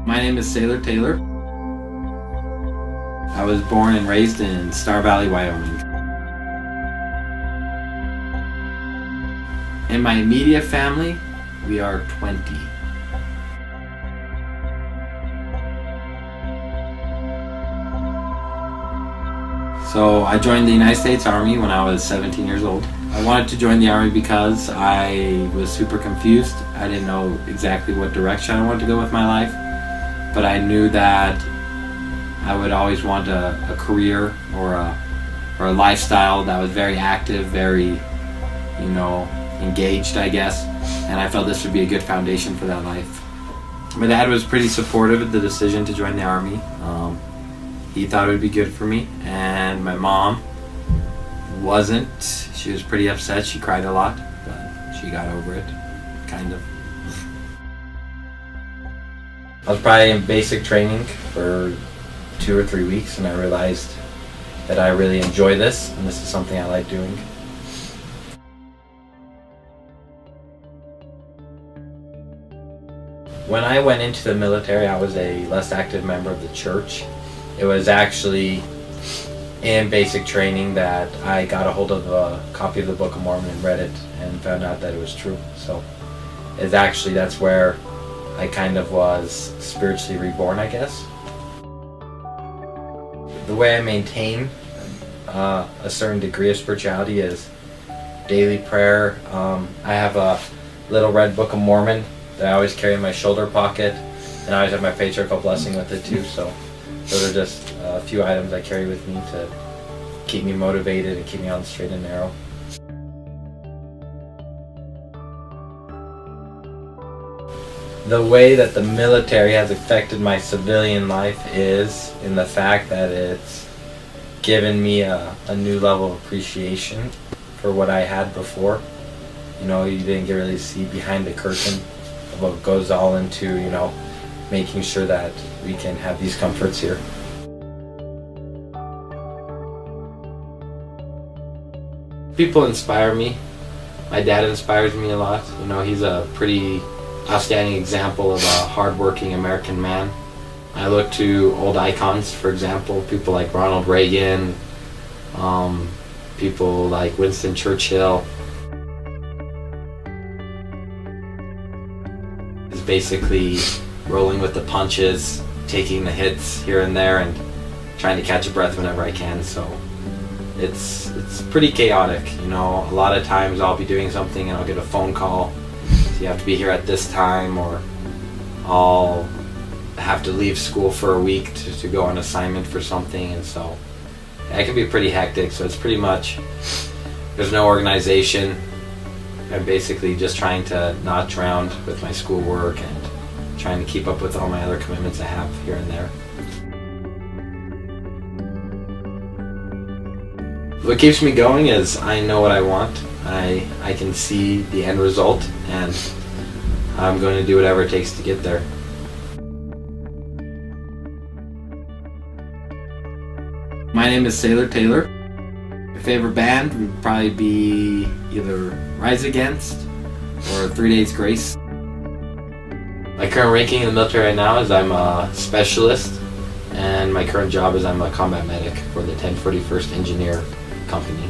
My name is Saylor Taylor. I was born and raised in Star Valley, Wyoming. In my immediate family, we are 20. So I joined the United States Army when I was 17 years old. I wanted to join the Army because I was super confused. I didn't know exactly what direction I wanted to go with my life, but I knew that I would always want a career or a lifestyle that was very active, very, engaged, I guess, and I felt this would be a good foundation for that life. My dad was pretty supportive of the decision to join the Army. He thought it would be good for me, and my mom wasn't. She was pretty upset. She cried a lot, but she got over it, kind of. I was probably in basic training for 2 or 3 weeks, and I realized that I really enjoy this, and this is something I like doing. When I went into the military, I was a less active member of the church. It was actually in basic training that I got a hold of a copy of the Book of Mormon and read it and found out that it was true. So that's where I kind of was spiritually reborn, I guess. The way I maintain a certain degree of spirituality is daily prayer. I have a little red Book of Mormon that I always carry in my shoulder pocket, and I always have my patriarchal blessing with it too. So those are just a few items I carry with me to keep me motivated and keep me on the straight and narrow. The way that the military has affected my civilian life is in the fact that it's given me a new level of appreciation for what I had before. You didn't really see behind the curtain of what goes all into, making sure that we can have these comforts here. People inspire me. My dad inspires me a lot. He's a pretty outstanding example of a hardworking American man. I look to old icons, for example, people like Ronald Reagan, people like Winston Churchill. It's basically rolling with the punches, taking the hits here and there, and trying to catch a breath whenever I can. So it's pretty chaotic. A lot of times I'll be doing something and I'll get a phone call. So you have to be here at this time, or I'll have to leave school for a week to go on assignment for something, and so it can be pretty hectic. So it's pretty much, there's no organization. I'm basically just trying to not drown with my schoolwork and trying to keep up with all my other commitments I have here and there. What keeps me going is I know what I want. I can see the end result, and I'm going to do whatever it takes to get there. My name is Saylor Taylor. My favorite band would probably be either Rise Against or 3 Days Grace. My current ranking in the military right now is I'm a specialist, and my current job is I'm a combat medic for the 1041st Engineer Company.